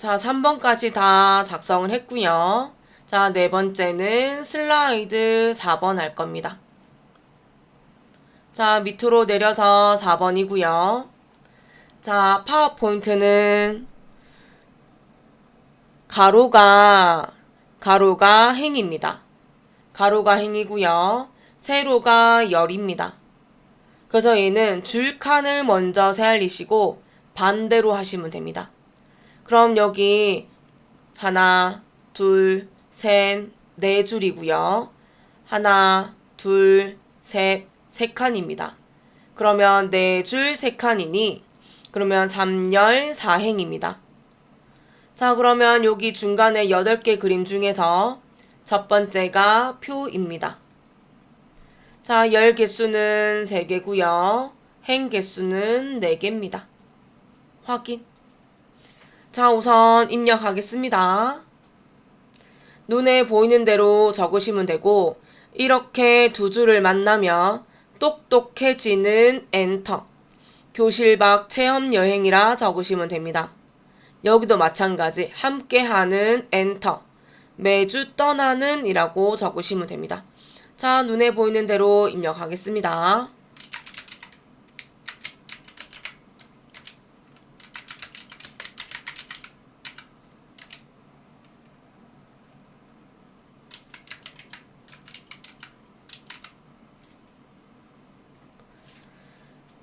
자, 3번까지 다 작성을 했고요. 자, 네 번째는 슬라이드 4번 할 겁니다. 자, 밑으로 내려서 4번이고요. 자, 파워포인트는 가로가 행입니다. 가로가 행이고요. 세로가 열입니다. 그래서 얘는 줄칸을 먼저 세알리시고 반대로 하시면 됩니다. 그럼 여기 하나, 둘, 셋, 네 줄이고요. 하나, 둘, 셋, 세 칸입니다. 그러면 네 줄 세 칸이니 그러면 3열 4행입니다. 자, 그러면 여기 중간에 8개 그림 중에서 첫 번째가 표입니다. 자, 열 개수는 3개고요. 행 개수는 4개입니다. 확인. 자, 우선 입력하겠습니다. 눈에 보이는 대로 적으시면 되고 이렇게 두 줄을 만나면 똑똑해지는 엔터. 교실 밖 체험 여행이라 적으시면 됩니다. 여기도 마찬가지 함께하는 엔터. 매주 떠나는 이라고 적으시면 됩니다. 자, 눈에 보이는 대로 입력하겠습니다.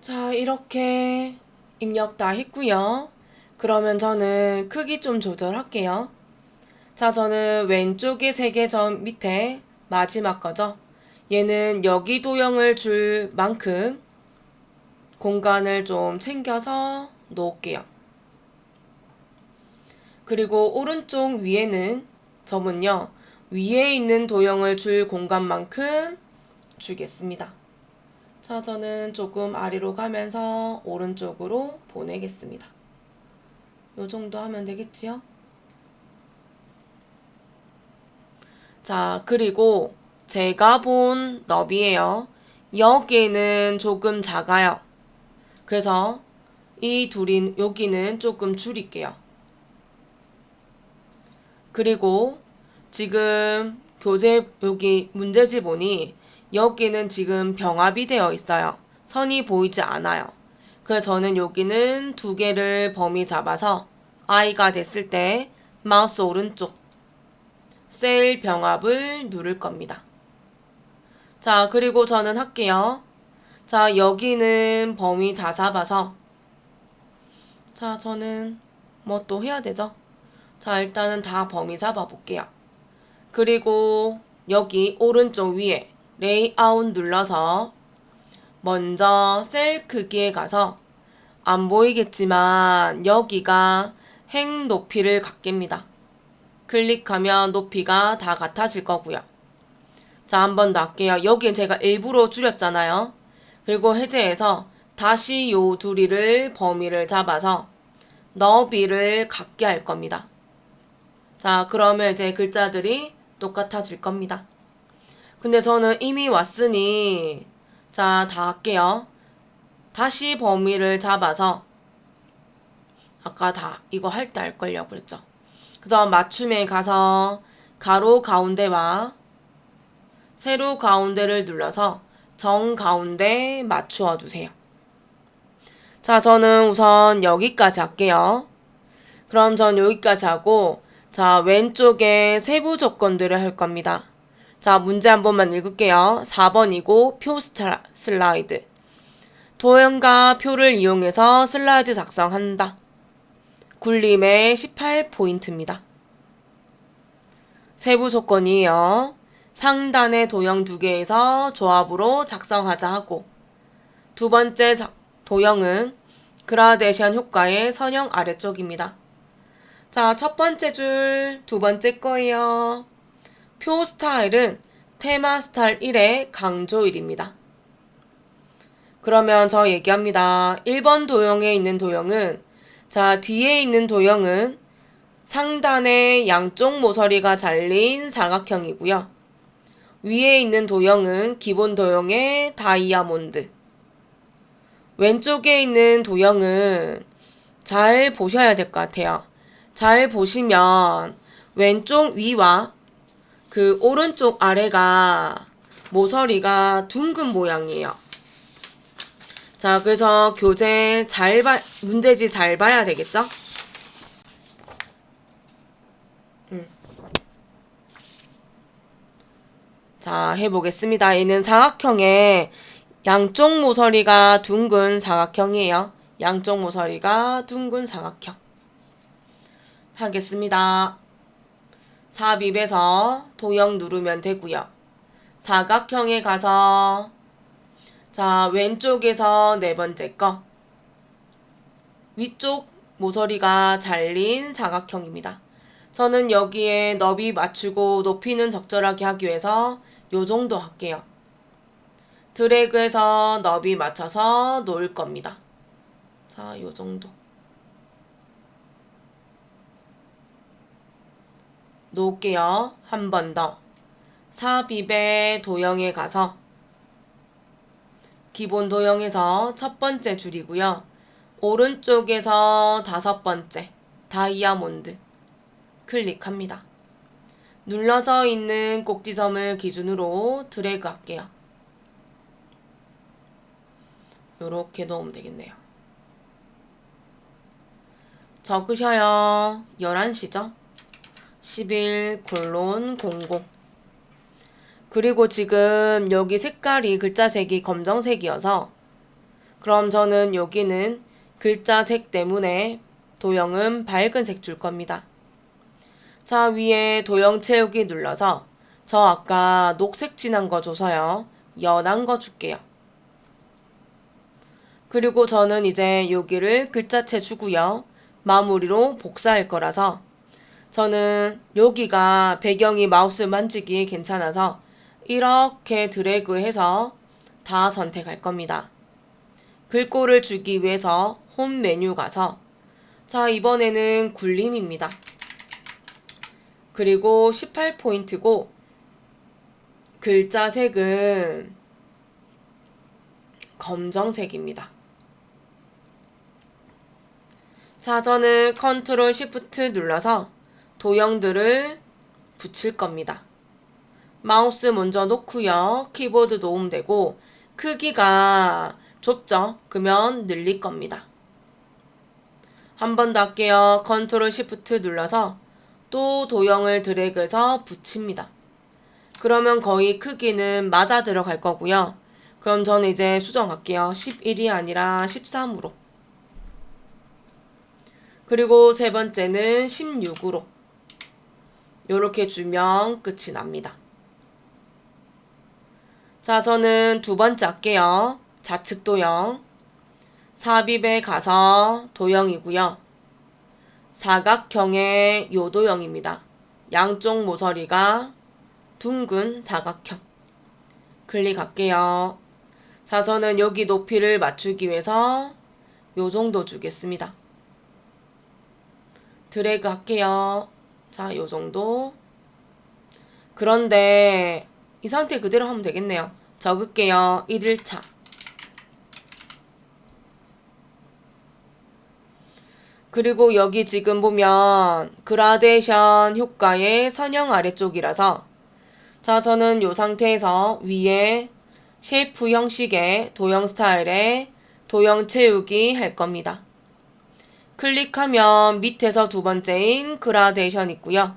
자, 이렇게 입력 다 했고요. 그러면 저는 크기 좀 조절할게요. 자, 저는 왼쪽에 3개 점 밑에 마지막 거죠. 얘는 여기 도형을 줄 만큼 공간을 좀 챙겨서 놓을게요. 그리고 오른쪽 위에는 점은요. 위에 있는 도형을 줄 공간만큼 주겠습니다. 자, 저는 조금 아래로 가면서 오른쪽으로 보내겠습니다. 요 정도 하면 되겠지요? 자, 그리고 제가 본 너비예요. 여기는 조금 작아요. 그래서 이 둘이 여기는 조금 줄일게요. 그리고 지금 교재 여기 문제지 보니 여기는 지금 병합이 되어 있어요. 선이 보이지 않아요. 그래서 저는 여기는 2개를 범위 잡아서 I가 됐을 때 마우스 오른쪽 셀 병합을 누를 겁니다. 자, 그리고 저는 할게요. 자, 여기는 범위 다 잡아서 자, 저는 뭐 또 해야 되죠? 자, 일단은 다 범위 잡아 볼게요. 그리고 여기 오른쪽 위에 레이아웃 눌러서 먼저 셀 크기에 가서 안 보이겠지만 여기가 행 높이를 갖겠습니다. 클릭하면 높이가 다 같아질 거고요. 자, 한 번 더 할게요. 여기는 제가 일부러 줄였잖아요. 그리고 해제해서 다시 요 둘이를 범위를 잡아서 너비를 같게 할 겁니다. 자, 그러면 이제 글자들이 똑같아질 겁니다. 근데 저는 이미 왔으니 자, 다 할게요. 다시 범위를 잡아서 아까 다 이거 할 때 할걸요 그랬죠. 그래서 맞춤에 가서 가로 가운데와 세로 가운데를 눌러서 정 가운데 맞추어 주세요. 자, 저는 우선 여기까지 할게요. 그럼 전 여기까지 하고 자, 왼쪽에 세부 조건들을 할 겁니다. 자, 문제 한 번만 읽을게요. 4번이고 표 슬라이드. 도형과 표를 이용해서 슬라이드 작성한다. 굴림의 18포인트입니다. 세부 조건이에요. 상단의 도형 2개에서 조합으로 작성하자 하고 두 번째 도형은 그라데이션 효과의 선형 아래쪽입니다. 자, 첫 번째 줄 두 번째 거예요. 표 스타일은 테마 스타일 1의 강조 1입니다. 그러면 저 얘기합니다. 1번 도형에 있는 도형은 자, 뒤에 있는 도형은 상단에 양쪽 모서리가 잘린 사각형이고요. 위에 있는 도형은 기본 도형의 다이아몬드. 왼쪽에 있는 도형은 잘 보셔야 될 것 같아요. 잘 보시면 왼쪽 위와 그 오른쪽 아래가 모서리가 둥근 모양이에요. 자, 그래서 문제지 잘 봐야 되겠죠? 자, 해보겠습니다. 얘는 사각형의 양쪽 모서리가 둥근 사각형이에요. 양쪽 모서리가 둥근 사각형. 하겠습니다. 삽입에서 도형 누르면 되고요. 사각형에 가서 자, 왼쪽에서 네 번째 거 위쪽 모서리가 잘린 사각형입니다. 저는 여기에 너비 맞추고 높이는 적절하게 하기 위해서 요 정도 할게요. 드래그해서 너비 맞춰서 놓을 겁니다. 자, 요 정도. 놓을게요. 한 번 더. 삽입의 도형에 가서 기본 도형에서 첫 번째 줄이고요. 오른쪽에서 다섯 번째 다이아몬드 클릭합니다. 눌러져 있는 꼭지점을 기준으로 드래그 할게요. 요렇게 놓으면 되겠네요. 적으셔요. 11시죠? 11:00. 그리고 지금 여기 색깔이 글자색이 검정색이어서 그럼 저는 여기는 글자색 때문에 도형은 밝은 색 줄 겁니다. 자, 위에 도형 채우기 눌러서 저 아까 녹색 진한 거 줘서요. 연한 거 줄게요. 그리고 저는 이제 여기를 글자체 주고요. 마무리로 복사할 거라서 저는 여기가 배경이 마우스 만지기 괜찮아서 이렇게 드래그해서 다 선택할 겁니다. 글꼴을 주기 위해서 홈 메뉴 가서 자, 이번에는 굴림입니다. 그리고 18포인트고 글자색은 검정색입니다. 자, 저는 컨트롤 시프트 눌러서 도형들을 붙일 겁니다. 마우스 먼저 놓고요. 키보드 놓으면 되고 크기가 좁죠? 그러면 늘릴 겁니다. 한 번 더 할게요. 컨트롤 시프트 눌러서 또 도형을 드래그해서 붙입니다. 그러면 거의 크기는 맞아 들어갈 거고요. 그럼 저는 이제 수정할게요. 11이 아니라 13으로. 그리고 세 번째는 16으로. 요렇게 주면 끝이 납니다. 자, 저는 두 번째 할게요. 좌측 도형. 삽입에 가서 도형이고요. 사각형의 요 도형입니다. 양쪽 모서리가 둥근 사각형. 클릭할게요. 자, 저는 여기 높이를 맞추기 위해서 요 정도 주겠습니다. 드래그 할게요. 자, 요 정도. 그런데 이 상태 그대로 하면 되겠네요. 적을게요. 1일차. 그리고 여기 지금 보면 그라데이션 효과의 선형 아래쪽이라서 자, 저는 이 상태에서 위에 쉐이프 형식의 도형 스타일의 도형 채우기 할 겁니다. 클릭하면 밑에서 두 번째인 그라데이션 있고요.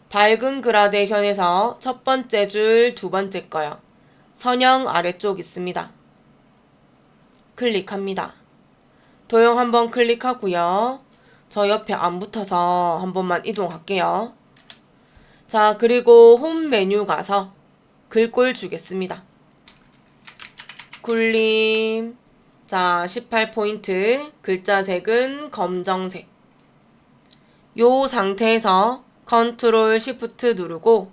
밝은 그라데이션에서 첫 번째 줄 두 번째 거요. 선형 아래쪽 있습니다. 클릭합니다. 도형 한번 클릭하고요. 저 옆에 안 붙어서 한 번만 이동할게요. 자, 그리고 홈 메뉴 가서 글꼴 주겠습니다. 굴림. 자, 18포인트. 글자색은 검정색. 요 상태에서 컨트롤 시프트 누르고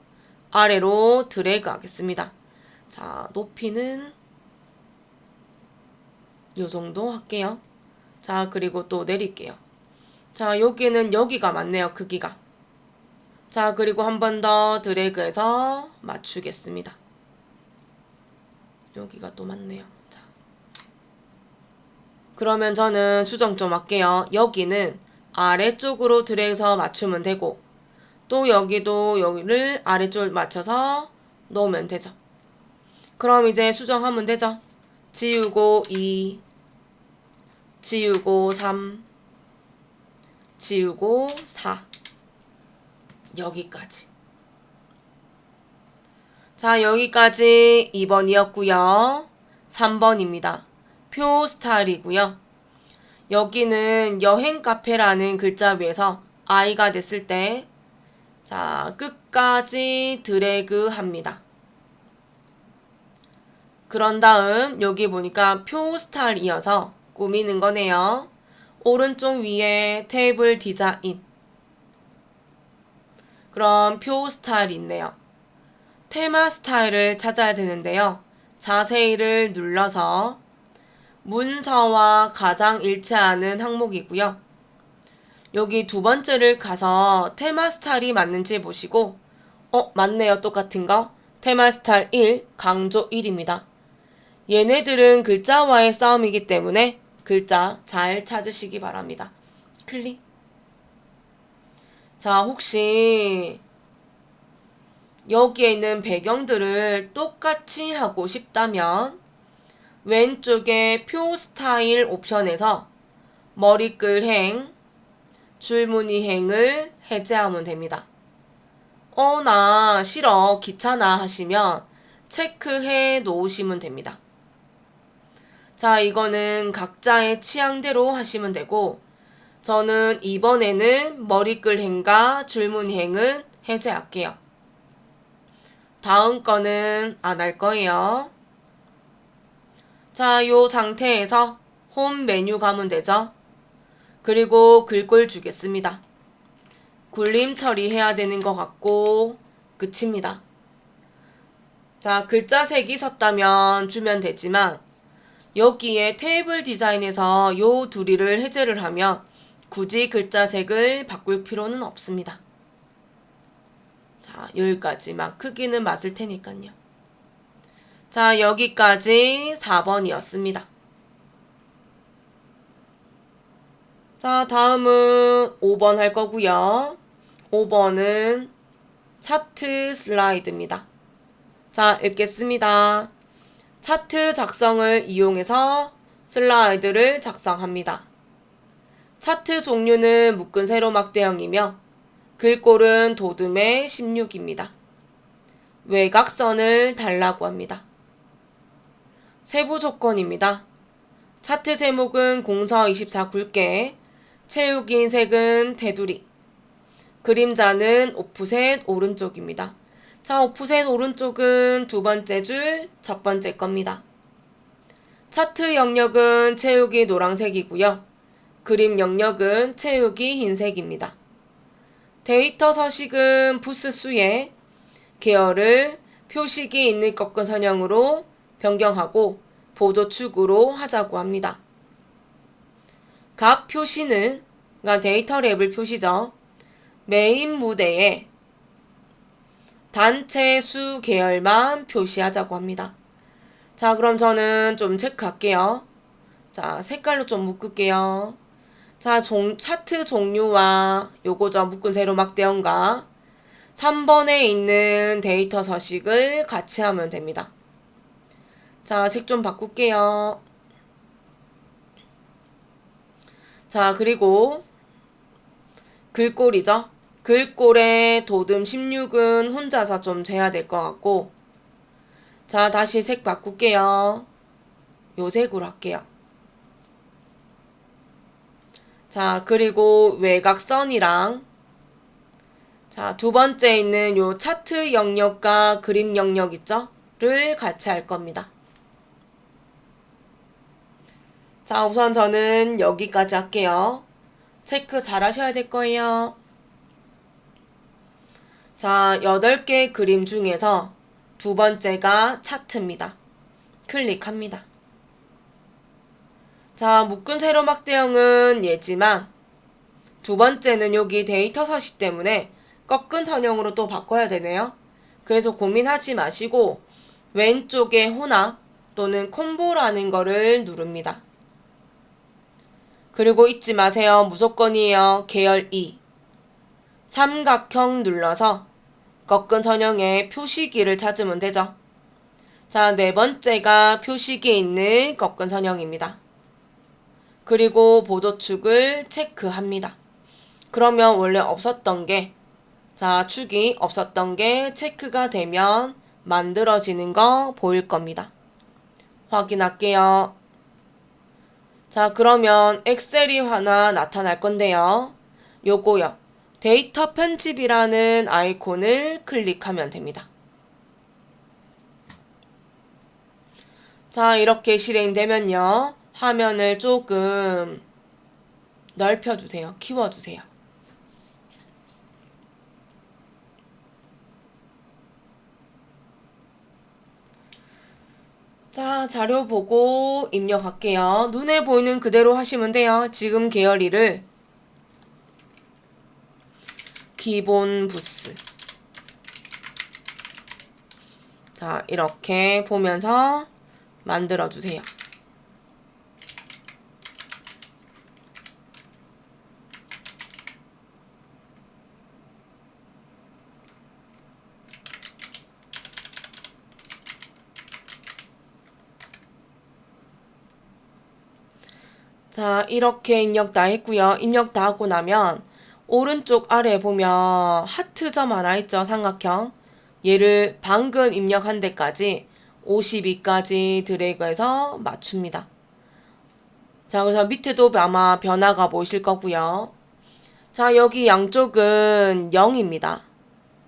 아래로 드래그 하겠습니다. 자, 높이는 요 정도 할게요. 자, 그리고 또 내릴게요. 자, 여기는 여기가 맞네요. 크기가. 자, 그리고 한 번 더 드래그해서 맞추겠습니다. 여기가 또 맞네요. 그러면 저는 수정 좀 할게요. 여기는 아래쪽으로 드래그해서 맞추면 되고, 또 여기도 여기를 아래쪽을 맞춰서 놓으면 되죠. 그럼 이제 수정하면 되죠. 지우고 2, 지우고 3, 지우고 4. 여기까지. 자, 여기까지 2번이었고요. 3번입니다. 표 스타일이고요. 여기는 여행 카페라는 글자 위에서 I가 됐을 때, 자, 끝까지 드래그 합니다. 그런 다음 여기 보니까 표 스타일 이어서 꾸미는 거네요. 오른쪽 위에 테이블 디자인. 그럼 표 스타일이 있네요. 테마 스타일을 찾아야 되는데요. 자세히를 눌러서 문서와 가장 일치하는 항목이고요. 여기 두 번째를 가서 테마 스타일이 맞는지 보시고, 맞네요. 똑같은 거. 테마 스타일 1, 강조 1입니다. 얘네들은 글자와의 싸움이기 때문에 글자 잘 찾으시기 바랍니다. 클릭. 자, 혹시 여기에 있는 배경들을 똑같이 하고 싶다면 왼쪽에 표 스타일 옵션에서 머리글 행, 줄무늬 행을 해제하면 됩니다. 나 싫어, 귀찮아 하시면 체크해 놓으시면 됩니다. 자, 이거는 각자의 취향대로 하시면 되고, 저는 이번에는 머리글 행과 줄무늬 행은 해제할게요. 다음 거는 안 할 거예요. 자, 요 상태에서 홈 메뉴 가면 되죠. 그리고 글꼴 주겠습니다. 굴림 처리해야 되는 것 같고 끝입니다. 자, 글자 색이 섰다면 주면 되지만 여기에 테이블 디자인에서 요 둘이를 해제를 하면 굳이 글자 색을 바꿀 필요는 없습니다. 자, 여기까지만 크기는 맞을 테니까요. 자, 여기까지 4번이었습니다. 자, 다음은 5번 할 거고요. 5번은 차트 슬라이드입니다. 자, 읽겠습니다. 차트 작성을 이용해서 슬라이드를 작성합니다. 차트 종류는 묶은 세로막대형이며 글꼴은 도듬의 16입니다. 외곽선을 달라고 합니다. 세부 조건입니다. 차트 제목은 공서 24 굵게, 채우기 흰색은 테두리, 그림자는 오프셋 오른쪽입니다. 자, 오프셋 오른쪽은 두 번째 줄, 첫 번째 겁니다. 차트 영역은 채우기 노란색이고요. 그림 영역은 채우기 흰색입니다. 데이터 서식은 부스 수에 계열을 표식이 있는 꺾은 선형으로 변경하고 보조축으로 하자고 합니다. 각 표시는, 그러니까 데이터 레벨 표시죠. 메인 무대에 단체 수 계열만 표시하자고 합니다. 자, 그럼 저는 좀 체크할게요. 자, 색깔로 좀 묶을게요. 자, 차트 종류와 요거죠. 묶은 세로막대형과 3번에 있는 데이터 서식을 같이 하면 됩니다. 자, 색 좀 바꿀게요. 자, 그리고 글꼴이죠. 글꼴의 도듬 16은 혼자서 좀 재야 될 것 같고, 자, 다시 색 바꿀게요. 요 색으로 할게요. 자, 그리고 외곽선이랑, 자, 두 번째 있는 요 차트 영역과 그림 영역 있죠? 를 같이 할 겁니다. 자, 우선 저는 여기까지 할게요. 체크 잘 하셔야 될 거예요. 자, 8개 그림 중에서 두 번째가 차트입니다. 클릭합니다. 자, 묶은 세로막대형은 얘지만 두 번째는 여기 데이터 서식 때문에 꺾은 선형으로 또 바꿔야 되네요. 그래서 고민하지 마시고 왼쪽에 혼합 또는 콤보라는 거를 누릅니다. 그리고 잊지 마세요. 무조건이에요. 계열 2. 삼각형 눌러서 꺾은 선형의 표시기를 찾으면 되죠. 자, 네 번째가 표시기에 있는 꺾은 선형입니다. 그리고 보조축을 체크합니다. 그러면 원래 없었던 게, 자, 축이 없었던 게 체크가 되면 만들어지는 거 보일 겁니다. 확인할게요. 자, 그러면 엑셀이 하나 나타날 건데요. 요거요. 데이터 편집이라는 아이콘을 클릭하면 됩니다. 자, 이렇게 실행되면요. 화면을 조금 넓혀주세요. 키워주세요. 자, 자료 보고 입력할게요. 눈에 보이는 그대로 하시면 돼요. 지금 계열이를 기본 부스. 자, 이렇게 보면서 만들어주세요. 자, 이렇게 입력 다 했고요. 입력 다 하고 나면 오른쪽 아래에 보면 하트점 하나 있죠. 삼각형. 얘를 방금 입력한 데까지 52까지 드래그해서 맞춥니다. 자, 그래서 밑에도 아마 변화가 보이실 거고요. 자, 여기 양쪽은 0입니다.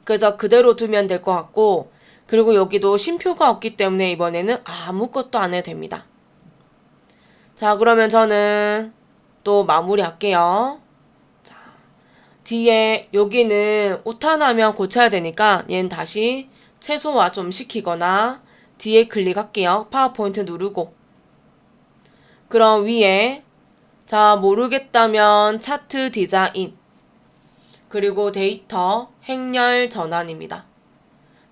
그래서 그대로 두면 될 것 같고, 그리고 여기도 쉼표가 없기 때문에 이번에는 아무것도 안 해도 됩니다. 자, 그러면 저는 또 마무리 할게요. 자, 뒤에 여기는 오타나면 고쳐야 되니까 얘는 다시 최소화 좀 시키거나 뒤에 클릭할게요. 파워포인트 누르고. 그럼 위에 자, 모르겠다면 차트 디자인 그리고 데이터 행렬 전환입니다.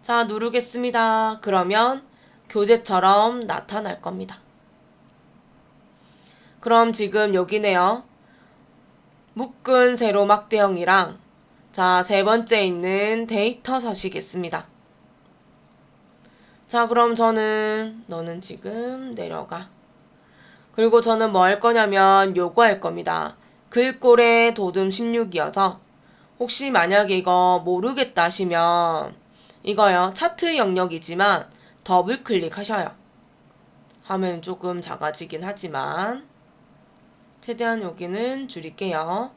자, 누르겠습니다. 그러면 교재처럼 나타날 겁니다. 그럼 지금 여기네요. 묶은 세로 막대형이랑 자, 세 번째 있는 데이터 서식있습니다. 자, 그럼 너는 지금 내려가. 그리고 저는 뭐 할 거냐면 요거 할 겁니다. 글꼴의 도듬 16이어서 혹시 만약에 이거 모르겠다 하시면 이거요. 차트 영역이지만 더블 클릭하셔요. 화면 조금 작아지긴 하지만 최대한 여기는 줄일게요.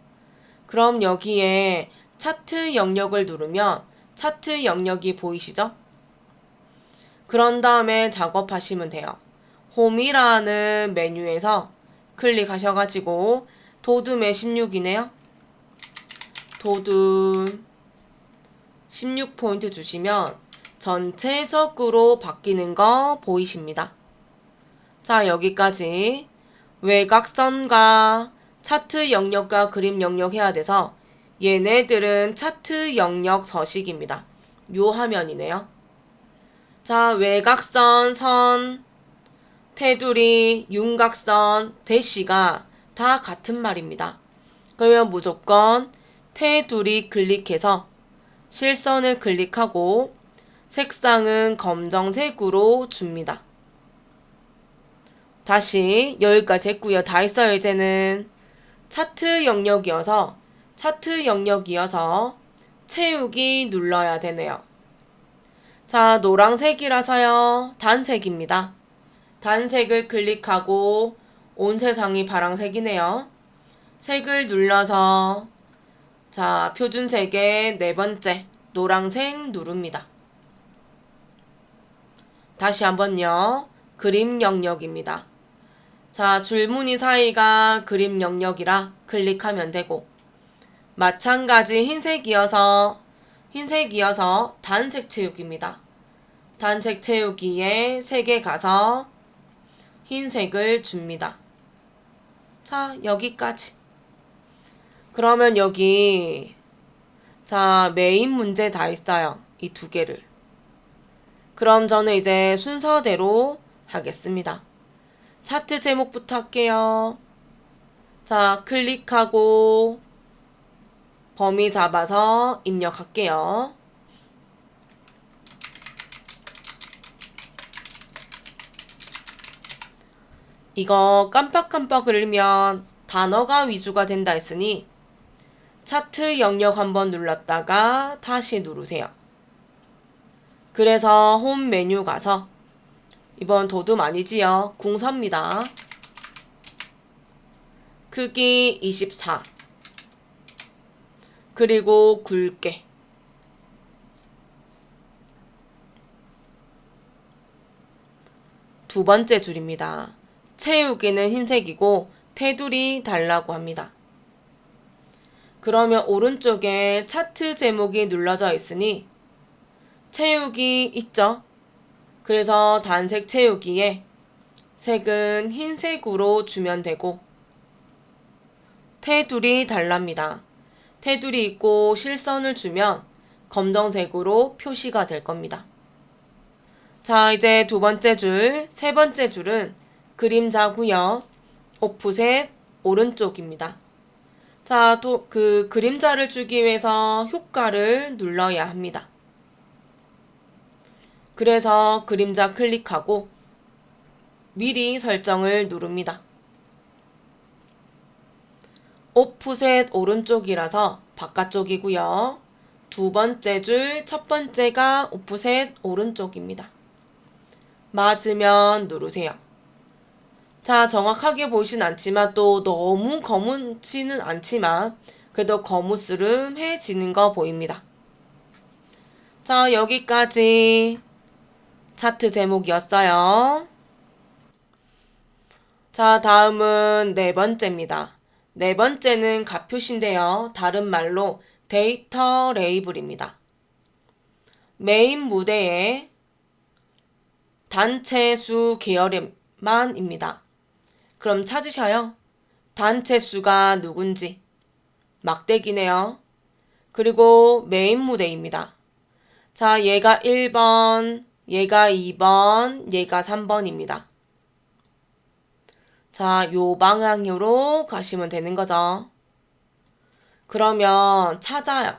그럼 여기에 차트 영역을 누르면 차트 영역이 보이시죠? 그런 다음에 작업하시면 돼요. 홈이라는 메뉴에서 클릭하셔가지고 도둠의 16이네요. 도둠 16포인트 주시면 전체적으로 바뀌는 거 보이십니다. 자, 여기까지 외곽선과 차트 영역과 그림 영역 해야 돼서 얘네들은 차트 영역 서식입니다. 요 화면이네요. 자, 외곽선, 선, 테두리, 윤곽선, 대시가 다 같은 말입니다. 그러면 무조건 테두리 클릭해서 실선을 클릭하고 색상은 검정색으로 줍니다. 다시 여기까지 했고요. 다 했어요. 이제는 차트 영역이어서 채우기 눌러야 되네요. 자, 노란색이라서요. 단색입니다. 단색을 클릭하고 온 세상이 파란색이네요. 색을 눌러서 자, 표준색의 네 번째 노란색 누릅니다. 다시 한번요. 그림 영역입니다. 자, 줄무늬 사이가 그림 영역이라 클릭하면 되고 마찬가지 흰색이어서 단색 채우기입니다. 단색 채우기에 색에 가서 흰색을 줍니다. 자, 여기까지. 그러면 여기 자, 메인 문제 다 있어요. 이 두 개를. 그럼 저는 이제 순서대로 하겠습니다. 차트 제목부터 할게요. 자, 클릭하고 범위 잡아서 입력할게요. 이거 깜빡깜빡 그리면 단어가 위주가 된다 했으니 차트 영역 한번 눌렀다가 다시 누르세요. 그래서 홈 메뉴 가서 이번 도둠 아니지요. 궁서입니다. 크기 24. 그리고 굵게. 두 번째 줄입니다. 채우기는 흰색이고 테두리 달라고 합니다. 그러면 오른쪽에 차트 제목이 눌러져 있으니 채우기 있죠? 그래서 단색 채우기에 색은 흰색으로 주면 되고 테두리 달랍니다. 테두리 있고 실선을 주면 검정색으로 표시가 될 겁니다. 자, 이제 두 번째 줄, 세 번째 줄은 그림자고요. 오프셋 오른쪽입니다. 자, 그 그림자를 주기 위해서 효과를 눌러야 합니다. 그래서 그림자 클릭하고 미리 설정을 누릅니다. 오프셋 오른쪽이라서 바깥쪽이고요. 두 번째 줄, 첫 번째가 오프셋 오른쪽입니다. 맞으면 누르세요. 자, 정확하게 보이진 않지만 또 너무 거무지는 않지만 그래도 거무스름해지는 거 보입니다. 자, 여기까지 차트 제목이었어요. 자, 다음은 네 번째입니다. 네 번째는 값표시인데요. 다른 말로 데이터 레이블입니다. 메인 무대에 단체 수 계열만입니다. 그럼 찾으셔요. 단체 수가 누군지. 막대기네요. 그리고 메인 무대입니다. 자, 얘가 1번, 얘가 2번, 얘가 3번입니다. 자, 요 방향으로 가시면 되는 거죠. 그러면 찾아요.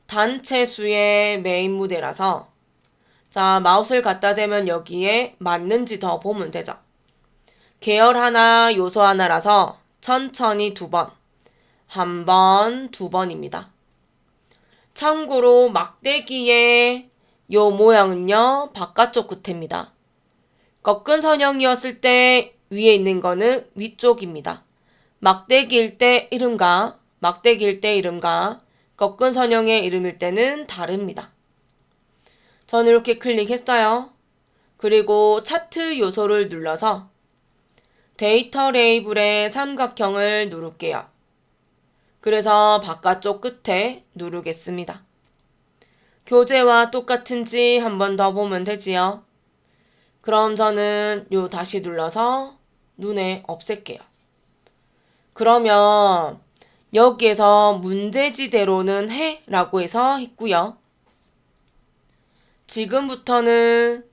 단체 수의 메인 무대라서 자, 마우스를 갖다 대면 여기에 맞는지 더 보면 되죠. 계열 하나, 요소 하나라서 천천히 2번, 한 번, 2번입니다. 참고로 막대기의 요 모양은요, 바깥쪽 끝입니다. 꺾은 선형이었을 때 위에 있는 거는 위쪽입니다. 막대기일 때 이름과 막대기일 때 이름과 꺾은 선형의 이름일 때는 다릅니다. 저는 이렇게 클릭했어요. 그리고 차트 요소를 눌러서 데이터 레이블의 삼각형을 누를게요. 그래서 바깥쪽 끝에 누르겠습니다. 교재와 똑같은지 한 번 더 보면 되지요. 그럼 저는 요 다시 눌러서 눈에 없앨게요. 그러면 여기에서 문제지대로는 해 라고 해서 했고요. 지금부터는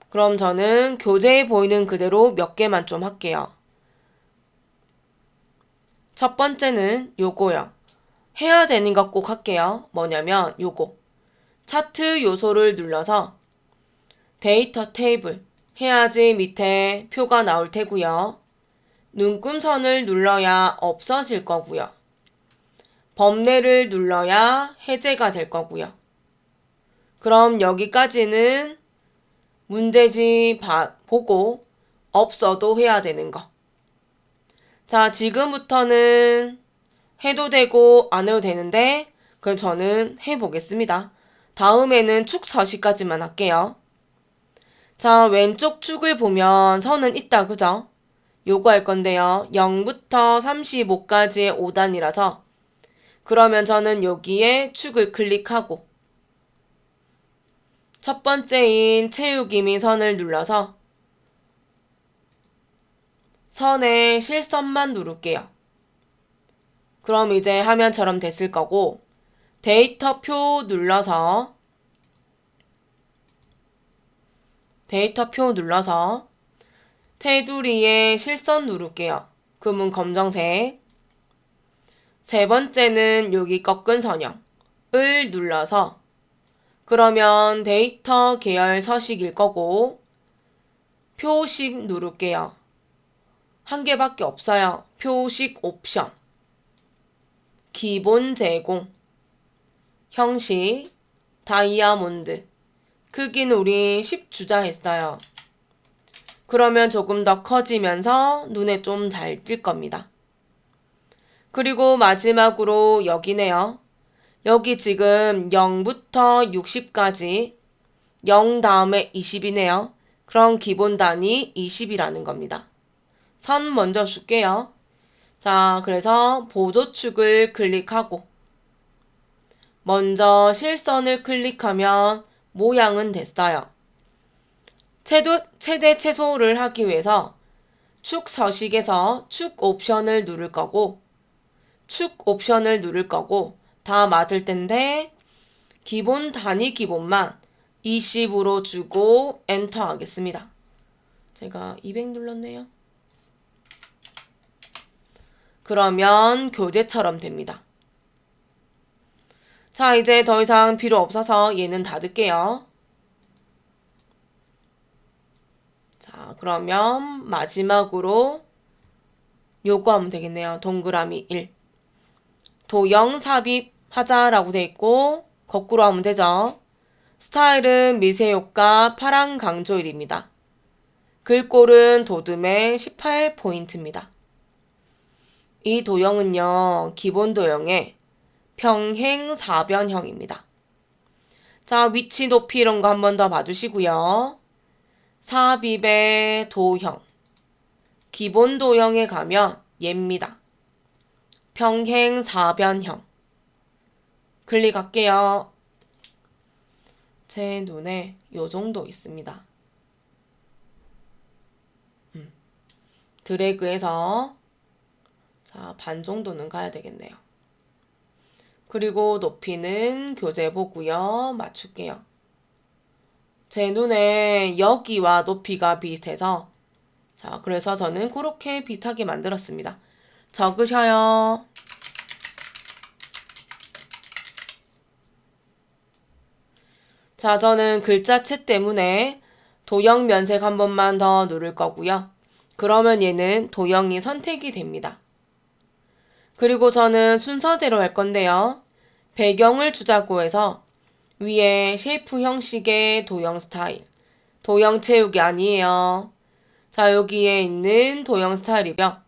그럼 저는 교재에 보이는 그대로 몇 개만 좀 할게요. 첫 번째는 요거요. 해야 되는 것 꼭 할게요. 뭐냐면 요거. 차트 요소를 눌러서 데이터 테이블 해야지 밑에 표가 나올 테고요. 눈금선을 눌러야 없어질 거고요. 범례를 눌러야 해제가 될 거고요. 그럼 여기까지는 문제지 보고 없어도 해야 되는 거. 자, 지금부터는 해도 되고 안 해도 되는데 그럼 저는 해보겠습니다. 다음에는 축 서식까지만 할게요. 자, 왼쪽 축을 보면 선은 있다, 그죠? 요거 할 건데요. 0부터 35까지의 5단이라서 그러면 저는 여기에 축을 클릭하고 첫 번째인 채우기 및 선을 눌러서 선에 실선만 누를게요. 그럼 이제 화면처럼 됐을 거고 데이터표 눌러서 테두리에 실선 누를게요. 그러면 검정색. 세 번째는 여기 꺾은 선형을 눌러서 그러면 데이터 계열 서식일 거고 표식 누를게요. 한 개밖에 없어요. 표식 옵션. 기본 제공. 형식. 다이아몬드. 크기는 우리 10 주자 했어요. 그러면 조금 더 커지면서 눈에 좀 잘 띌 겁니다. 그리고 마지막으로 여기네요. 여기 지금 0부터 60까지 0 다음에 20이네요. 그럼 기본 단위 20이라는 겁니다. 선 먼저 줄게요. 자, 그래서 보조축을 클릭하고 먼저 실선을 클릭하면 모양은 됐어요. 최대 최소를 하기 위해서 축 서식에서 축 옵션을 누를 거고 다 맞을 텐데 기본 단위 기본만 20으로 주고 엔터 하겠습니다. 제가 200 눌렀네요. 그러면 교재처럼 됩니다. 자, 이제 더 이상 필요 없어서 얘는 닫을게요. 자, 그러면 마지막으로 요거 하면 되겠네요. 동그라미 1. 도형 삽입하자라고 돼 있고 거꾸로 하면 되죠. 스타일은 미세효과 파란 강조일입니다. 글꼴은 도둠의 18포인트입니다. 이 도형은요, 기본 도형의 평행사변형입니다. 자, 위치, 높이 이런 거 한 번 더 봐주시고요. 삽입의 도형. 기본 도형에 가면 얘입니다. 평행사변형. 클릭할게요. 제 눈에 요 정도 있습니다. 드래그해서 자, 반 정도는 가야 되겠네요. 그리고 높이는 교재 보고요. 맞출게요. 제 눈에 여기와 높이가 비슷해서 자, 그래서 저는 그렇게 비슷하게 만들었습니다. 적으셔요. 자, 저는 글자체 때문에 도형 면색 한 번만 더 누를 거고요. 그러면 얘는 도형이 선택이 됩니다. 그리고 저는 순서대로 할 건데요. 배경을 주자고 해서 위에 쉐이프 형식의 도형 스타일. 도형 채우기 아니에요. 자, 여기에 있는 도형 스타일이고요.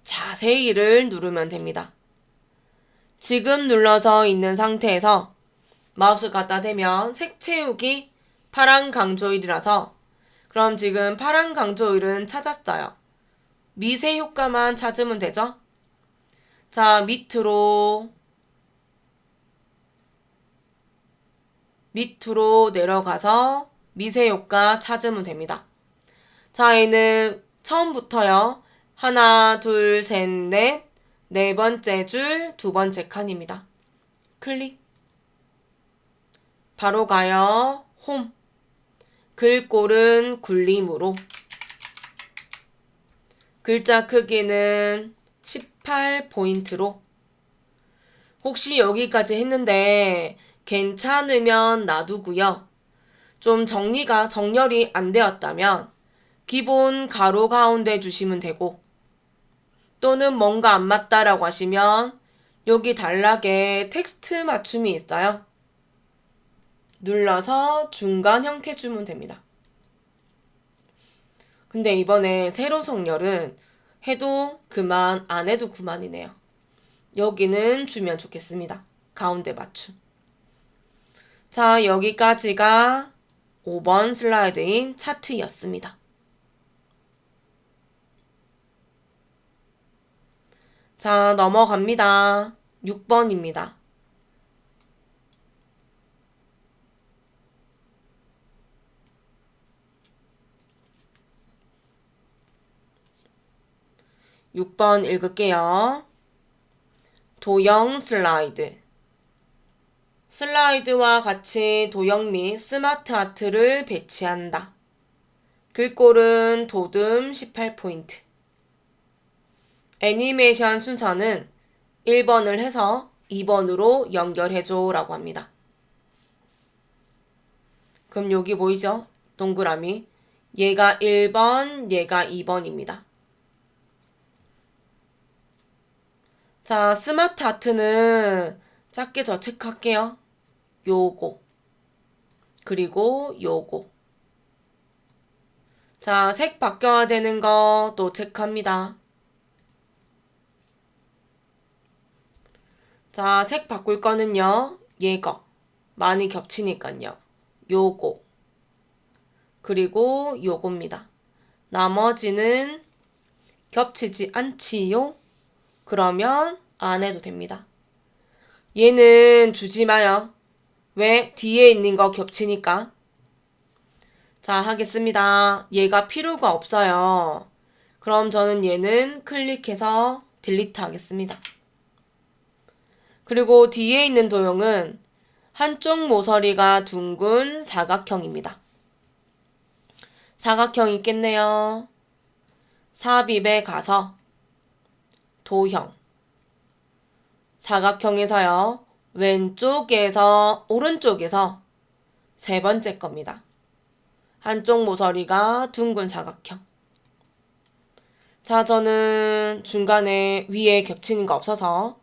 자세히를 누르면 됩니다. 지금 눌러서 있는 상태에서 마우스 갖다 대면 색 채우기 파란 강조일이라서 그럼 지금 파란 강조일은 찾았어요. 미세 효과만 찾으면 되죠? 자, 밑으로 내려가서 미세 효과 찾으면 됩니다. 자, 얘는 처음부터요. 하나, 둘, 셋, 넷, 네 번째 줄, 두 번째 칸입니다. 클릭. 바로 가요. 홈. 글꼴은 굴림으로. 글자 크기는 18포인트로. 혹시 여기까지 했는데 괜찮으면 놔두고요. 좀 정렬이 안 되었다면 기본 가로 가운데 주시면 되고 또는 뭔가 안 맞다라고 하시면 여기 단락에 텍스트 맞춤이 있어요. 눌러서 중간 형태 주면 됩니다. 근데 이번에 세로 정렬은 해도 그만 안 해도 그만이네요. 여기는 주면 좋겠습니다. 가운데 맞춤. 자, 여기까지가 5번 슬라이드인 차트였습니다. 자, 넘어갑니다. 6번입니다. (6번) 읽을게요. 도형 슬라이드. 슬라이드와 같이 도형 및 스마트 아트를 배치한다. 글꼴은 도듬 18포인트. 애니메이션 순서는 1번을 해서 2번으로 연결해줘 라고 합니다. 그럼 여기 보이죠? 동그라미. 얘가 1번, 얘가 2번입니다. 자, 스마트 아트는 작게 저 체크할게요. 요거. 그리고 요거. 자, 색 바뀌어야 되는 거 또 체크합니다. 자, 색 바꿀 거는요. 얘거. 많이 겹치니까요. 요거. 그리고 요겁니다. 나머지는 겹치지 않지요? 그러면 안 해도 됩니다. 얘는 주지 마요. 왜? 뒤에 있는 거 겹치니까. 자, 하겠습니다. 얘가 필요가 없어요. 그럼 저는 얘는 클릭해서 딜리트 하겠습니다. 그리고 뒤에 있는 도형은 한쪽 모서리가 둥근 사각형입니다. 사각형이 있겠네요. 삽입에 가서 도형. 사각형에서요. 왼쪽에서 오른쪽에서 세 번째 겁니다. 한쪽 모서리가 둥근 사각형. 자, 저는 중간에 위에 겹치는 거 없어서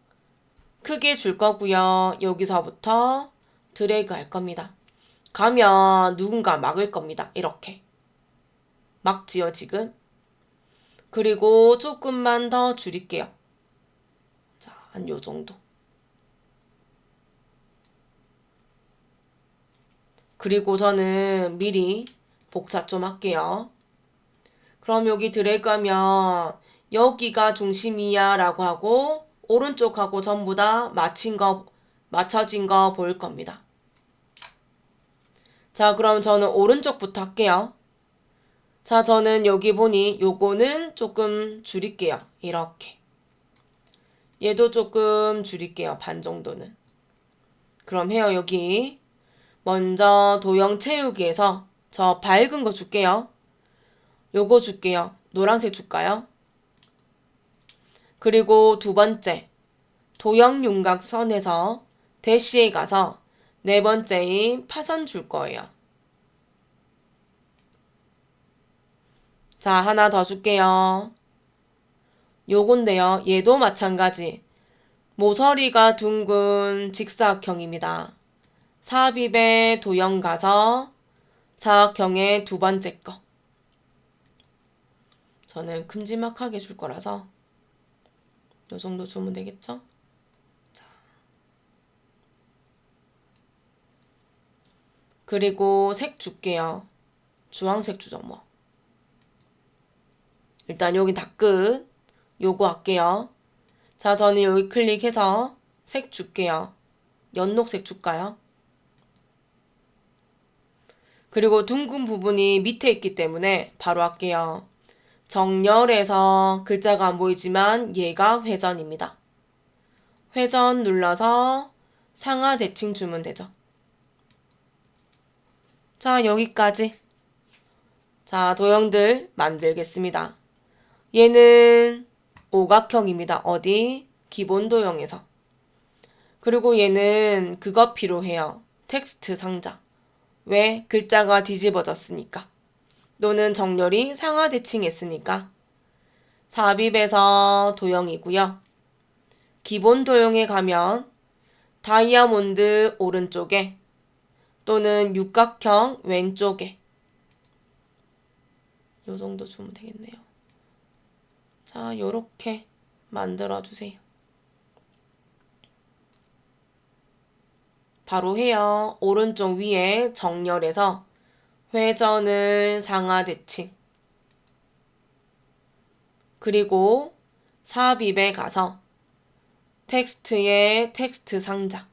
크게 줄 거고요. 여기서부터 드래그 할 겁니다. 가면 누군가 막을 겁니다. 이렇게. 막지요, 지금. 그리고 조금만 더 줄일게요. 자, 한 요 정도. 그리고 저는 미리 복사 좀 할게요. 그럼 여기 드래그하면 여기가 중심이야 라고 하고 오른쪽하고 전부 다 맞춰진 거 보일 겁니다. 자, 그럼 저는 오른쪽부터 할게요. 자, 저는 여기 보니 요거는 조금 줄일게요. 이렇게. 얘도 조금 줄일게요. 반 정도는. 그럼 해요, 여기. 먼저 도형 채우기에서 저 밝은 거 줄게요. 요거 줄게요. 노란색 줄까요? 그리고 두 번째, 도형 윤곽선에서 대시에 가서 네 번째인 파선 줄 거예요. 자, 하나 더 줄게요. 요건데요. 얘도 마찬가지. 모서리가 둥근 직사각형입니다. 삽입에 도형 가서 사각형의 두 번째 거. 저는 큼지막하게 줄 거라서 요 정도 주면 되겠죠? 자. 그리고 색 줄게요. 주황색 주죠, 뭐. 일단 여기 다 끝. 요거 할게요. 자, 저는 여기 클릭해서 색 줄게요. 연녹색 줄까요? 그리고 둥근 부분이 밑에 있기 때문에 바로 할게요. 정렬해서 글자가 안 보이지만 얘가 회전입니다. 회전 눌러서 상하 대칭 주면 되죠. 자, 여기까지. 자, 도형들 만들겠습니다. 얘는 오각형입니다. 어디? 기본 도형에서. 그리고 얘는 그거 필요해요. 텍스트 상자. 왜? 글자가 뒤집어졌으니까. 또는 정렬이 상하 대칭했으니까. 삽입에서 도형이고요. 기본 도형에 가면 다이아몬드 오른쪽에 또는 육각형 왼쪽에 요 정도 주면 되겠네요. 자, 요렇게 만들어 주세요. 바로 해요. 오른쪽 위에 정렬해서 회전을 상하 대칭. 그리고 삽입에 가서 텍스트에 텍스트 상자.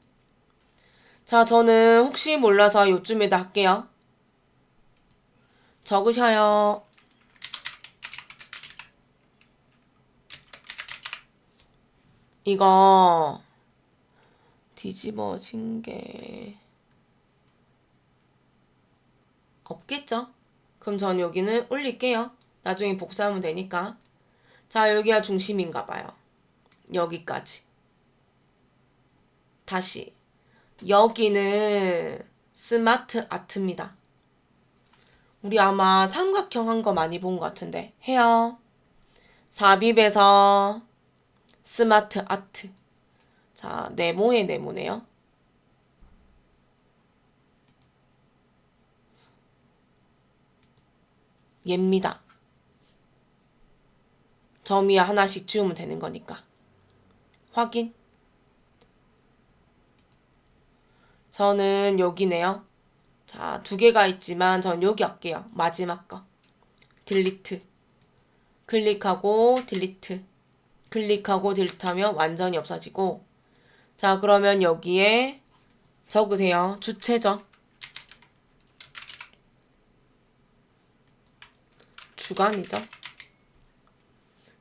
자, 저는 혹시 몰라서 요쯤에다 할게요. 적으셔요. 이거 뒤집어진 게 없겠죠? 그럼 전 여기는 올릴게요. 나중에 복사하면 되니까. 자, 여기가 중심인가 봐요. 여기까지. 다시. 여기는 스마트 아트입니다. 우리 아마 삼각형 한 거 많이 본 것 같은데. 해요. 삽입에서 스마트 아트. 자, 네모의 네모네요. 얘입니다. 점 위에 하나씩 지우면 되는 거니까. 확인. 저는 여기네요. 자, 두 개가 있지만 전 여기 할게요. 마지막 거. 딜리트. 클릭하고 딜리트. 클릭하고 딜리트하면 완전히 없어지고. 자, 그러면 여기에 적으세요. 주체죠. 주간이죠.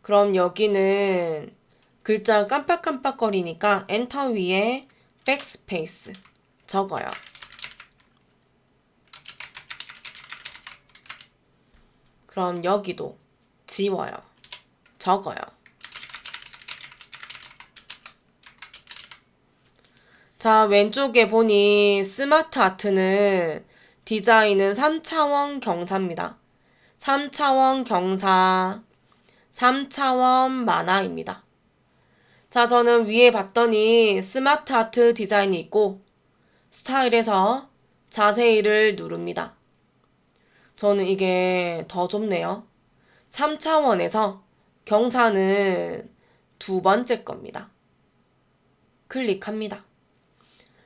그럼 여기는 글자 깜빡깜빡거리니까 엔터 위에 백스페이스 적어요. 그럼 여기도 지워요. 적어요. 자, 왼쪽에 보니 스마트 아트는 디자인은 3차원 경사입니다. 3차원 경사, 3차원 만화입니다. 자, 저는 위에 봤더니 스마트 아트 디자인이 있고 스타일에서 자세히를 누릅니다. 저는 이게 더 좁네요. 3차원에서 경사는 두 번째 겁니다. 클릭합니다.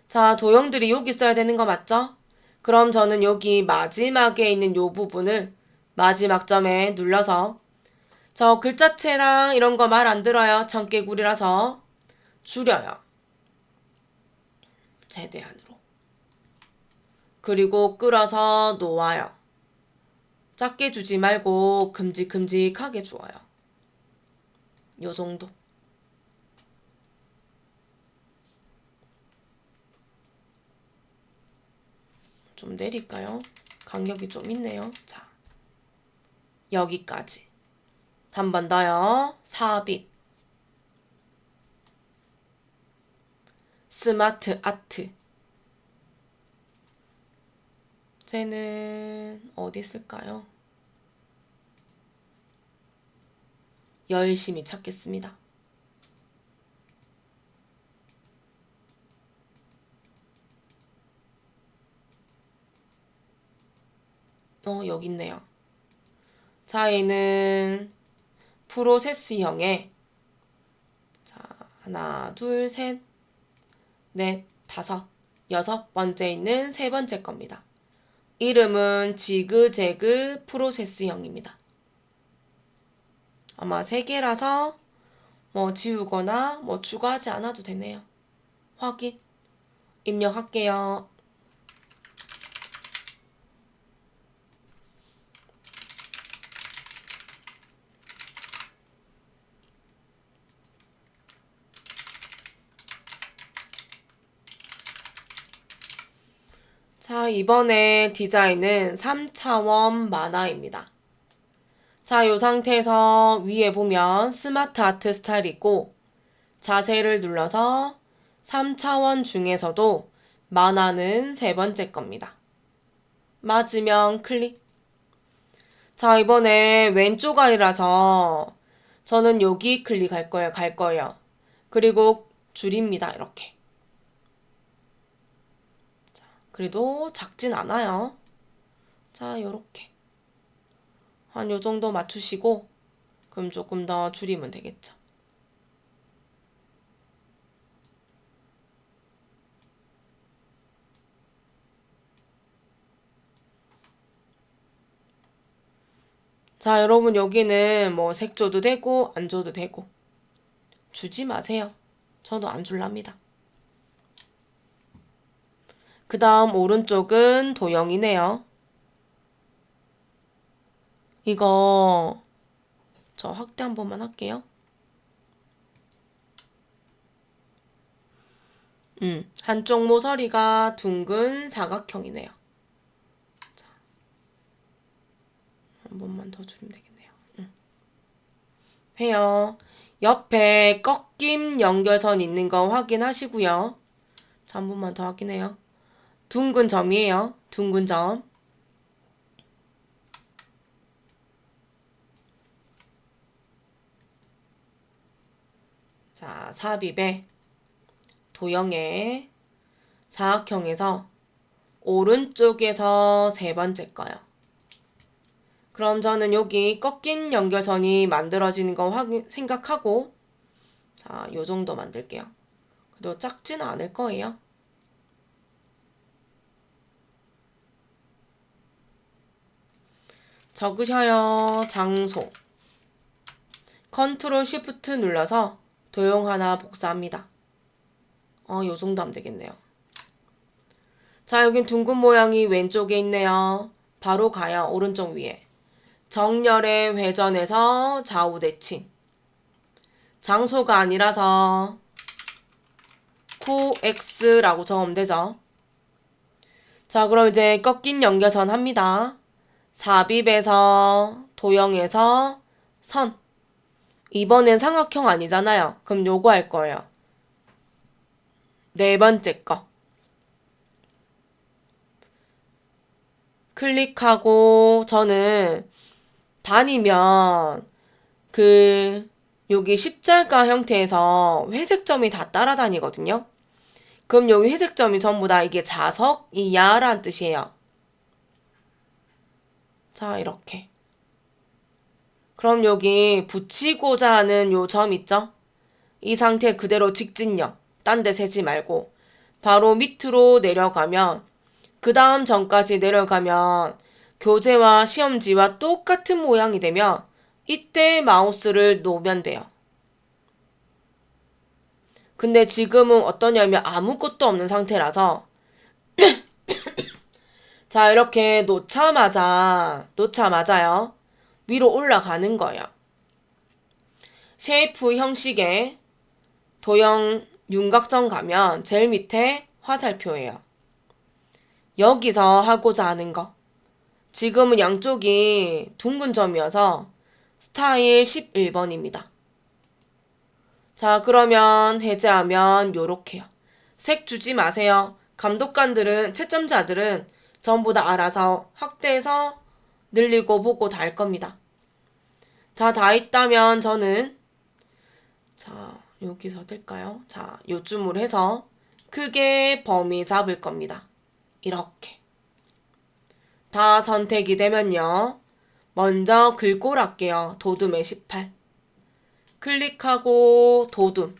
자, 도형들이 여기 있어야 되는 거 맞죠? 그럼 저는 여기 마지막에 있는 요 부분을 마지막 점에 눌러서 저 글자체랑 이런 거 말 안 들어요. 청개구리라서 줄여요. 최대한으로. 그리고 끌어서 놓아요. 작게 주지 말고 큼직큼직하게 주어요. 요 정도. 좀 내릴까요? 간격이 좀 있네요. 자, 여기까지. 한 번 더요. 삽입. 스마트 아트. 쟤는 어디 있을까요? 열심히 찾겠습니다. 여기 있네요. 자, 얘는 프로세스형의 자, 하나, 둘, 셋, 넷, 다섯, 여섯 번째 있는 세 번째 겁니다. 이름은 지그재그 프로세스형입니다. 아마 세 개라서 뭐 지우거나 뭐 추가하지 않아도 되네요. 확인. 입력할게요. 자, 이번에 디자인은 3차원 만화입니다. 자, 이 상태에서 위에 보면 스마트 아트 스타일이 있고 자세를 눌러서 3차원 중에서도 만화는 세 번째 겁니다. 맞으면 클릭. 자, 이번에 왼쪽 아래라서 저는 여기 클릭할 거예요. 갈 거예요. 그리고 줄입니다. 이렇게. 자, 그래도 작진 않아요. 자, 요렇게. 한 요 정도 맞추시고 그럼 조금 더 줄이면 되겠죠. 자, 여러분 여기는 뭐 색 줘도 되고 안 줘도 되고 주지 마세요. 저도 안 줄랍니다. 그 다음 오른쪽은 도형이네요. 이거 저 확대 한 번만 할게요. 한쪽 모서리가 둥근 사각형이네요. 자. 한 번만 더 줄이면 되겠네요. 해요. 옆에 꺾임 연결선 있는 거 확인하시고요. 자, 한 번만 더 확인해요. 둥근 점이에요. 둥근 점. 자, 삽입에 도형의 사각형에서 오른쪽에서 세 번째 거요. 그럼 저는 여기 꺾인 연결선이 만들어지는 거 생각하고 자, 요 정도 만들게요. 그래도 작지는 않을 거예요. 적으셔요. 장소. 컨트롤 시프트 눌러서 도형 하나 복사합니다. 요 정도 하면 되겠네요. 자, 여긴 둥근 모양이 왼쪽에 있네요. 바로 가요. 오른쪽 위에. 정렬의 회전에서 좌우 대칭. 장소가 아니라서 QX라고 적으면 되죠. 자, 그럼 이제 꺾인 연결선 합니다. 삽입에서 도형에서 선. 이번엔 삼각형 아니잖아요. 그럼 요거 할 거예요. 네 번째 거. 클릭하고 저는 다니면 여기 십자가 형태에서 회색 점이 다 따라다니거든요. 그럼 여기 회색 점이 전부 다 이게 자석이야라는 뜻이에요. 자, 이렇게. 그럼 여기 붙이고자 하는 요 점 있죠? 이 상태 그대로 직진력. 딴 데 세지 말고 바로 밑으로 내려가면 그 다음 점까지 내려가면 교재와 시험지와 똑같은 모양이 되면 이때 마우스를 놓으면 돼요. 근데 지금은 어떠냐면 아무것도 없는 상태라서 자, 이렇게 놓자마자요. 위로 올라가는 거예요. 쉐이프 형식의 도형 윤곽선 가면 제일 밑에 화살표예요. 여기서 하고자 하는 거. 지금은 양쪽이 둥근 점이어서 스타일 11번입니다. 자, 그러면 해제하면 요렇게요. 색 주지 마세요. 감독관들은, 채점자들은 전부 다 알아서 확대해서 늘리고 보고 다 할 겁니다. 다 있다면 저는 자, 여기서 될까요? 자, 요쯤으로 해서 크게 범위 잡을 겁니다. 이렇게. 다 선택이 되면요. 먼저 글꼴 할게요. 도둠의 18. 클릭하고 도둠.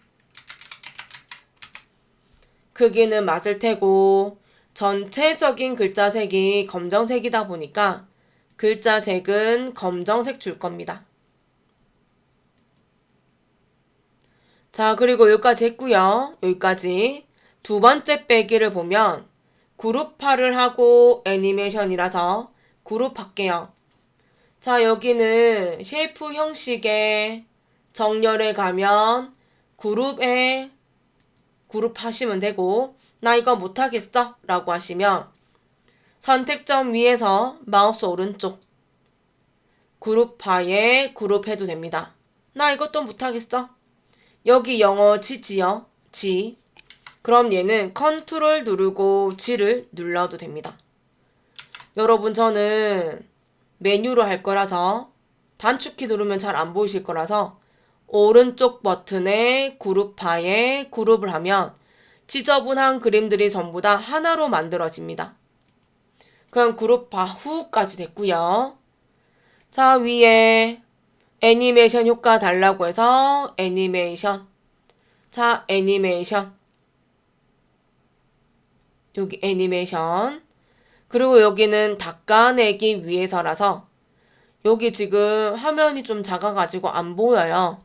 크기는 맞을 테고 전체적인 글자색이 검정색이다 보니까 글자색은 검정색 줄 겁니다. 자, 그리고 여기까지 했고요. 여기까지. 두 번째 빼기를 보면 그룹화를 하고 애니메이션이라서 그룹할게요. 자, 여기는 쉐이프 형식의 정렬에 가면 그룹에 그룹하시면 되고 나 이거 못하겠어 라고 하시면 선택점 위에서 마우스 오른쪽 그룹화에 그룹해도 됩니다. 나 이것도 못하겠어. 여기 영어 지지요. 지. 그럼 얘는 컨트롤 누르고 G를 눌러도 됩니다. 여러분 저는 메뉴로 할 거라서 단축키 누르면 잘 안 보이실 거라서 오른쪽 버튼에 그룹화에 그룹을 하면 지저분한 그림들이 전부 다 하나로 만들어집니다. 그럼 그룹화 후까지 됐고요. 자, 위에 애니메이션 효과 달라고 해서 애니메이션. 자, 애니메이션. 여기 애니메이션. 그리고 여기는 닦아내기 위해서라서 여기 지금 화면이 좀 작아가지고 안 보여요.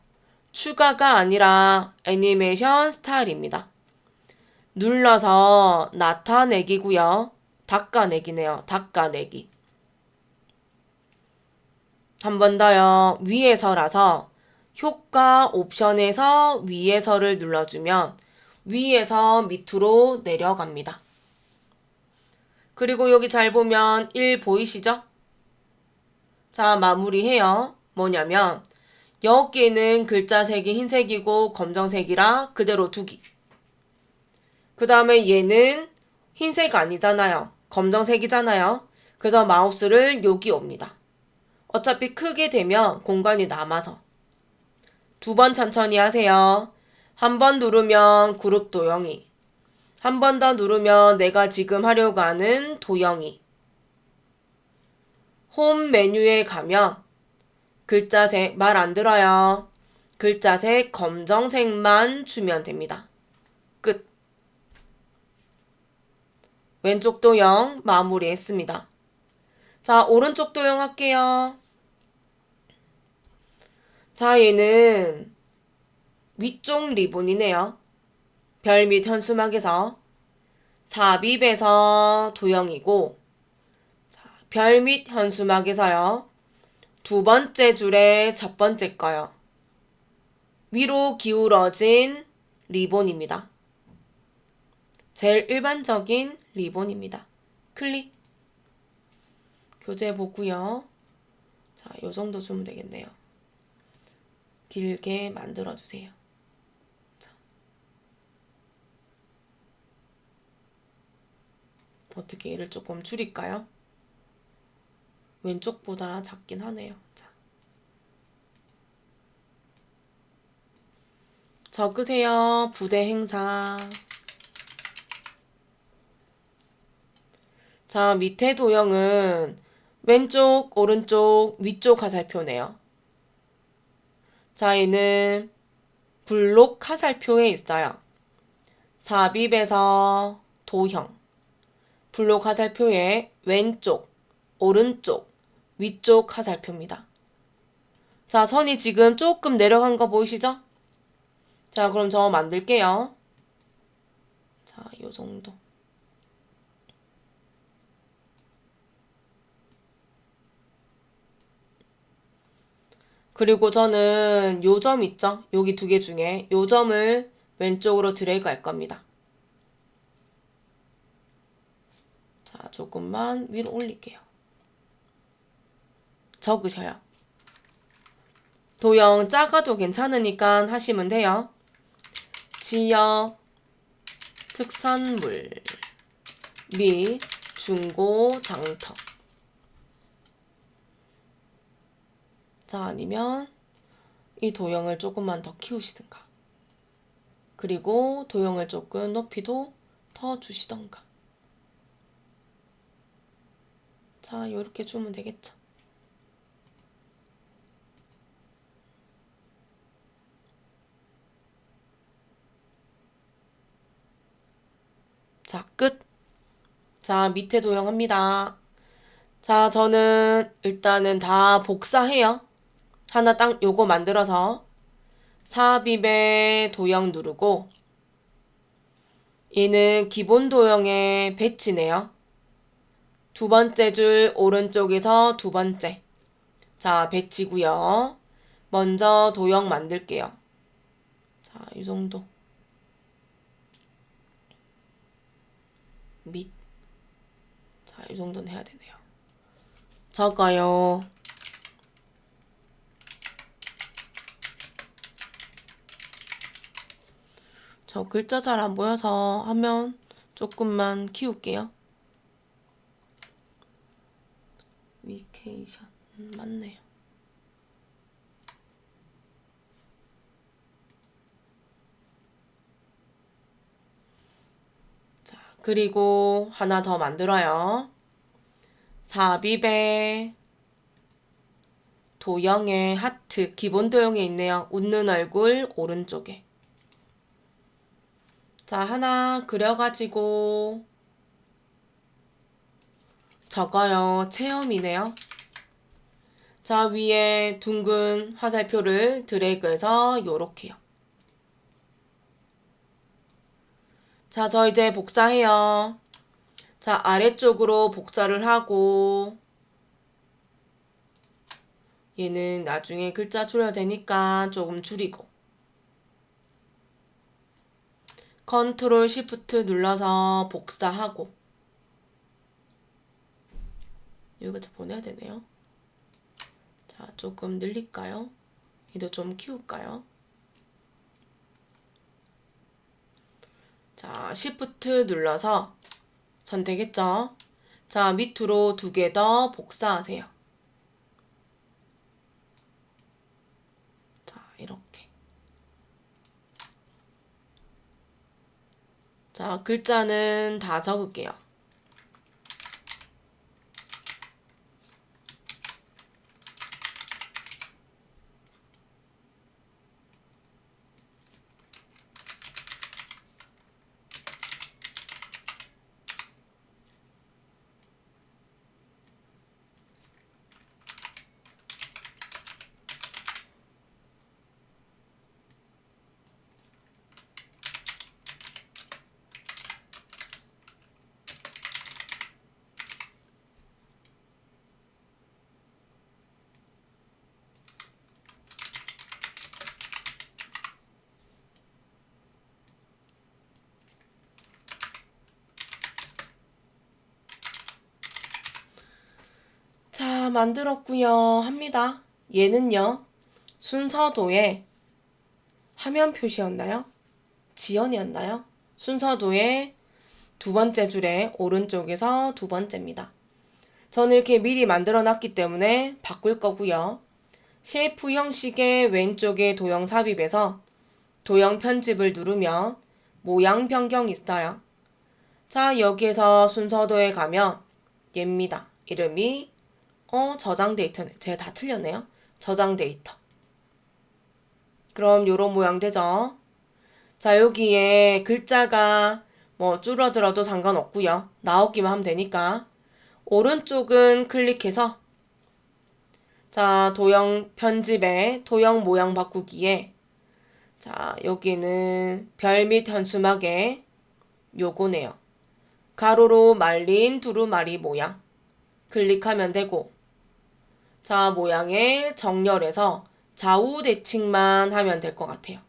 추가가 아니라 애니메이션 스타일입니다. 눌러서 나타내기고요. 닦아내기네요. 닦아내기. 한 번 더요. 위에서라서 효과 옵션에서 위에서를 눌러주면 위에서 밑으로 내려갑니다. 그리고 여기 잘 보면 1 보이시죠? 자, 마무리해요. 뭐냐면 여기에는 글자 색이 흰색이고 검정색이라 그대로 두기. 그 다음에 얘는 흰색 아니잖아요. 검정색이잖아요. 그래서 마우스를 여기 옵니다. 어차피 크게 되면 공간이 남아서. 2번 천천히 하세요. 한 번 누르면 그룹 도형이. 한 번 더 누르면 내가 지금 하려고 하는 도형이. 홈 메뉴에 가면 글자색 말 안 들어요. 글자색 검정색만 주면 됩니다. 끝. 왼쪽 도형 마무리했습니다. 자, 오른쪽 도형 할게요. 자, 얘는 위쪽 리본이네요. 별 및 현수막에서 삽입에서 도형이고, 자, 별 및 현수막에서요. 2번째 줄의 첫 번째 거요. 위로 기울어진 리본입니다. 제일 일반적인 리본입니다. 클릭. 교재 보고요. 자, 요 정도 주면 되겠네요. 길게 만들어주세요. 자. 어떻게 얘를 조금 줄일까요? 왼쪽보다 작긴 하네요. 자. 적으세요. 부대 행사. 자, 밑에 도형은 왼쪽, 오른쪽, 위쪽 화살표네요. 자, 얘는 블록 화살표에 있어요. 삽입에서 도형. 블록 화살표의 왼쪽, 오른쪽, 위쪽 화살표입니다. 자, 선이 지금 조금 내려간 거 보이시죠? 자, 그럼 저 만들게요. 자, 요 정도. 그리고 저는 요 점 있죠? 여기 2개 중에 요 점을 왼쪽으로 드래그 할 겁니다. 자, 조금만 위로 올릴게요. 적으셔요. 도형 작아도 괜찮으니까 하시면 돼요. 지역, 특산물, 및 중고 장터. 자, 아니면 이 도형을 조금만 더 키우시든가. 그리고 도형을 조금 높이도 더 주시던가. 자, 요렇게 주면 되겠죠. 자, 끝. 자, 밑에 도형합니다. 자, 저는 일단은 다 복사해요. 하나 딱 요거 만들어서 삽입에 도형 누르고 얘는 기본 도형의 배치네요. 2번째 줄 오른쪽에서 2번째. 자, 배치고요. 먼저 도형 만들게요. 자, 이 정도. 밑. 자, 이 정도는 해야 되네요. 적어요. 저 글자 잘 안 보여서 화면 조금만 키울게요. 위케이션. 맞네요. 자, 그리고 하나 더 만들어요. 삽입에 도형의 하트, 기본 도형에 있네요. 웃는 얼굴 오른쪽에. 자, 하나 그려가지고 적어요. 체험이네요. 자, 위에 둥근 화살표를 드래그해서 요렇게요. 자, 저 이제 복사해요. 자, 아래쪽으로 복사를 하고 얘는 나중에 글자 줄여야 되니까 조금 줄이고 컨트롤 시프트 눌러서 복사하고 여기서 보내야 되네요. 자, 조금 늘릴까요? 얘도 좀 키울까요? 자, Shift 눌러서 선택했죠? 자, 밑으로 2개 더 복사하세요. 자, 이렇게. 자, 글자는 다 적을게요. 자, 만들었고요. 합니다. 얘는요. 순서도에 화면 표시였나요? 지연이었나요? 순서도의 2번째 줄에 오른쪽에서 2번째입니다. 저는 이렇게 미리 만들어 놨기 때문에 바꿀 거고요. 셰프 형식의 왼쪽에 도형 삽입에서 도형 편집을 누르면 모양 변경이 있어요. 자, 여기에서 순서도에 가면 얘입니다. 이름이 저장 데이터네. 제가 다 틀렸네요. 저장 데이터. 그럼 요런 모양 되죠? 자, 여기에 글자가 뭐 줄어들어도 상관없고요. 나오기만 하면 되니까. 오른쪽은 클릭해서 자, 도형 편집에 도형 모양 바꾸기에 자, 여기는 별 및 현수막에 요거네요. 가로로 말린 두루마리 모양. 클릭하면 되고 자, 모양에 정렬해서 좌우 대칭만 하면 될 것 같아요.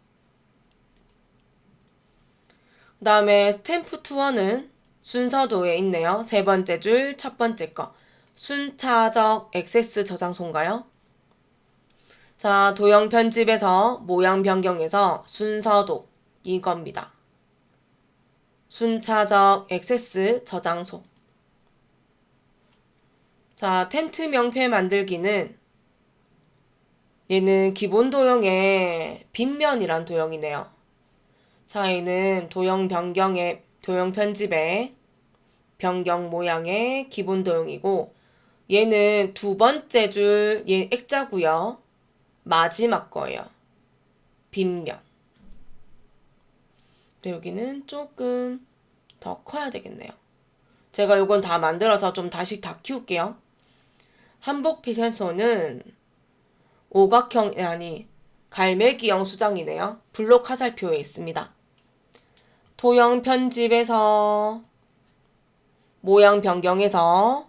그 다음에 스탬프 투어는 순서도에 있네요. 3번째 줄, 첫 번째 거. 순차적 액세스 저장소인가요? 자, 도형 편집에서 모양 변경해서 순서도 이겁니다. 순차적 액세스 저장소. 자, 텐트 명패 만들기는 얘는 기본 도형의 빗면이란 도형이네요. 자, 얘는 도형 변경의 도형 편집의 변경 모양의 기본 도형이고 얘는 2번째 줄 얘 액자고요. 마지막 거예요. 빗면. 여기는 조금 더 커야 되겠네요. 제가 요건 다 만들어서 좀 다시 다 키울게요. 한복 패션쇼는 갈매기형 수장이네요. 블록 화살표에 있습니다. 도형 편집에서 모양 변경해서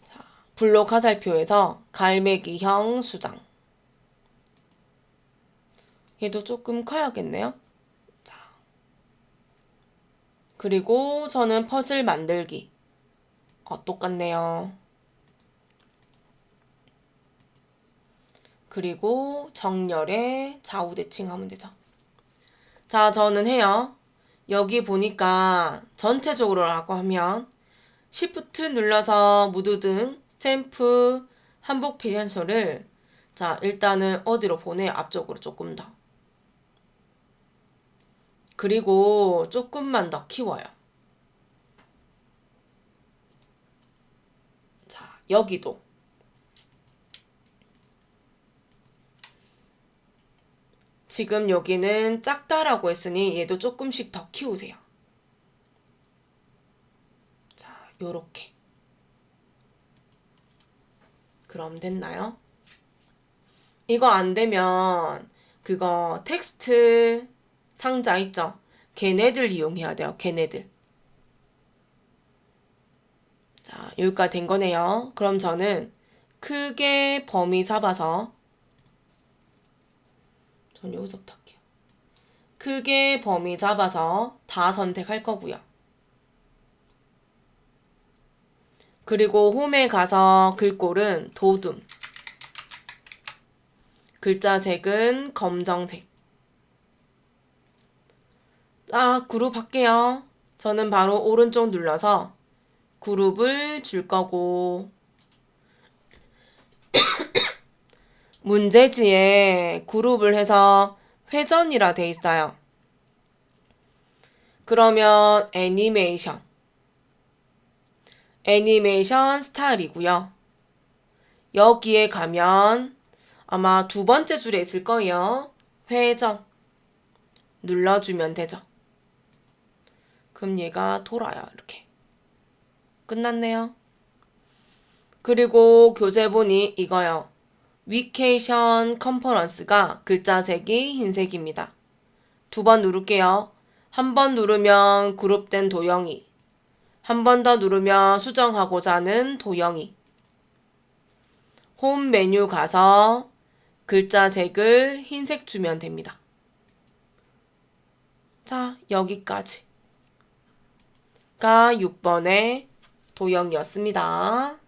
자, 블록 화살표에서 갈매기형 수장. 얘도 조금 커야겠네요. 자, 그리고 저는 퍼즐 만들기. 똑같네요. 그리고 정렬에 좌우 대칭하면 되죠. 자, 저는 해요. 여기 보니까 전체적으로라고 하면 Shift 눌러서 무드등, 스탬프, 한복 패션쇼를 자, 일단은 어디로 보내요? 앞쪽으로 조금 더. 그리고 조금만 더 키워요. 자, 여기도. 지금 여기는 작다라고 했으니 얘도 조금씩 더 키우세요. 자, 요렇게. 그럼 됐나요? 이거 안 되면 그거 텍스트 상자 있죠? 걔네들 이용해야 돼요. 걔네들. 자, 여기까지 된 거네요. 그럼 저는 크게 범위 잡아서 전 여기서부터 할게요. 크게 범위 잡아서 다 선택할 거고요. 그리고 홈에 가서 글꼴은 도둠. 글자색은 검정색. 그룹 할게요. 저는 바로 오른쪽 눌러서 그룹을 줄 거고, 문제지에 그룹을 해서 회전이라 돼 있어요. 그러면 애니메이션 스타일이고요. 여기에 가면 아마 두 번째 줄에 있을 거예요. 회전 눌러주면 되죠. 그럼 얘가 돌아요. 이렇게. 끝났네요. 그리고 교재본이 이거요. 위케이션 컨퍼런스가 글자색이 흰색입니다. 두 번 누를게요. 한 번 누르면 그룹된 도형이, 한 번 더 누르면 수정하고자 하는 도형이. 홈 메뉴 가서 글자색을 흰색 주면 됩니다. 자, 여기까지가 6번의 도형이었습니다.